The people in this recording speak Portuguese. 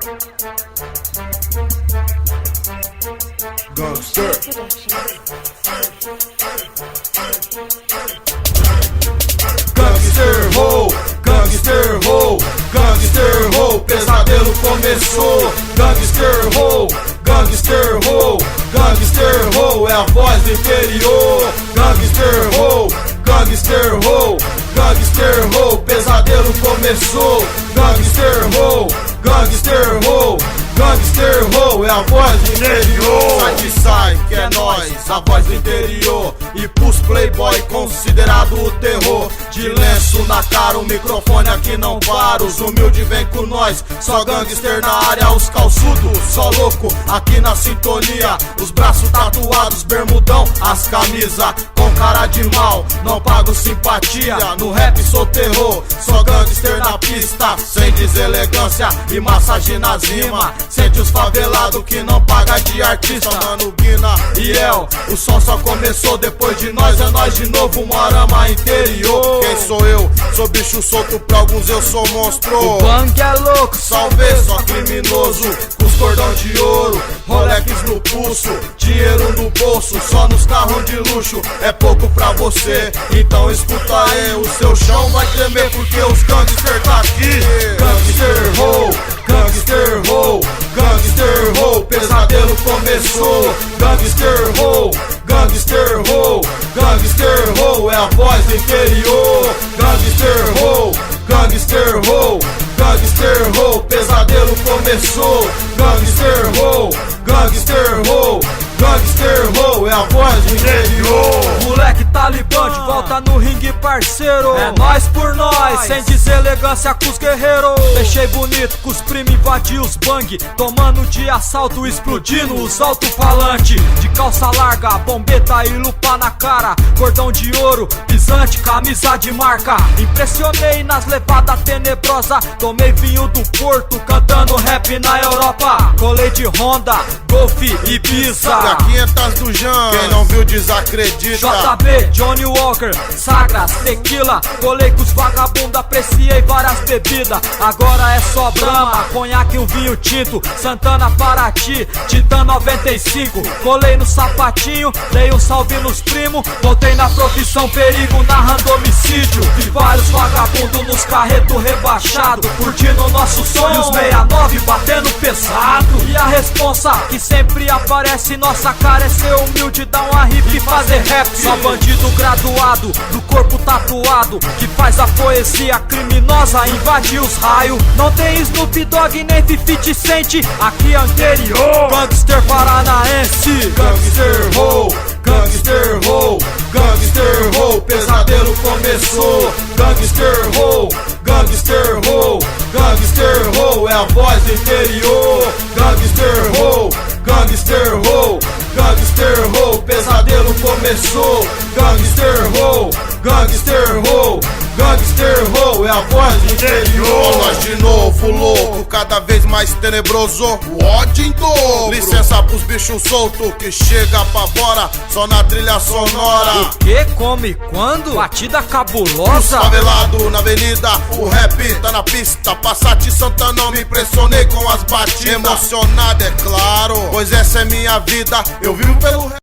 Gangster. Gangster ho, gangster ho, gangster ho, pesadelo começou. Gangster ho, gangster ho, gangster ho, é a voz do interior. Gangster ho, gangster ho, gangster ho, pesadelo começou. Gangster ho, gangster ho, gangster ho, é a voz do interior. Sai que sai, que é nós, a voz do interior. E pros playboy considerado o terror. De lenço na cara, o microfone aqui não para. Os humildes vem com nós, só gangster na área. Os calçudos, só louco, aqui na sintonia. Os braços tatuados, bermudão, as camisas com cara de mal, não pago simpatia. No rap sou terror, só gangster na pista. Sem deselegância e massagem nas rimas. Sente os favelados que não paga de artista. Mano Guina e El, o som só começou. Depois de nós é nós de novo, Moarama interior. Quem sou eu? Sou bicho solto, pra alguns eu sou monstro. O bang é louco, salve, só criminoso. Com os cordão de ouro, Rolex no pulso, dinheiro no bolso, só nos carros de luxo. É pouco pra você, então escuta aí. O seu chão vai tremer porque os gangster tá aqui. Gangster ho, gangster ho, gangster ho, pesadelo começou. Gangster ho, gangster ho, gangster ho, é a voz do interior. Gangster ho, gangster ho, gangster ho, pesadelo começou. Gangster ho, gangster ho, gangster ho, é a voz do interior. Moleque talibã de volta no ringue, parceiro. É nós por nós, sem deselegância com os guerreiros. Deixei bonito com os primos, invadi os bang, tomando de assalto, explodindo os alto-falante. De calça larga, bombeta e lupa na cara, cordão de ouro, pisante, camisa de marca. Impressionei nas levadas tenebrosas, tomei vinho do Porto, cantando rap na Europa. Colei de Honda, Golf e Ibiza. Da 500 do Jan, quem não viu desacredita. JB, Johnny Walker, Sagras, Tequila. Colei com os vagabundos, apreciei várias bebidas. Agora é só Brahma, conhaque e um vinho tinto. Santana, Paraty, Titã 95. Colei no sapatinho, dei um salve nos primos. Voltei na profissão perigo, narrando homicídio. Vi vários vagabundos nos carretos rebaixados, curtindo nosso sonho, os 69 batendo pesado. E a responsa que sempre aparece, nossa cara é ser humilde, dar uma rifa e fazer rap. Só bandido graduado, do corpo tatuado, que faz a poesia criminosa invadir os raios. Não tem Snoop Dogg nem 50 Cent, aqui é anterior. Gangster paranaense. Gangster ho, gangster ho, gangster ho, pesadelo começou. Gangster ho, gangster ho, gangster ho, é a voz do interior. Gangster ho, gangster ho, gangster ho, pesadelo começou. Gangster ho, gangster ho, gangster ho, é a voz do interior. Nós de novo louco, cada vez mais tenebroso, o ódio em dobro. Licença pros bichos soltos que chega apavora, só na trilha sonora. O que, como e quando? Batida cabulosa. Favelado na avenida, o rap tá na pista. Passat Santana, me impressionei com as batidas. Emocionado é claro, pois essa é minha vida, eu vivo pelo rap.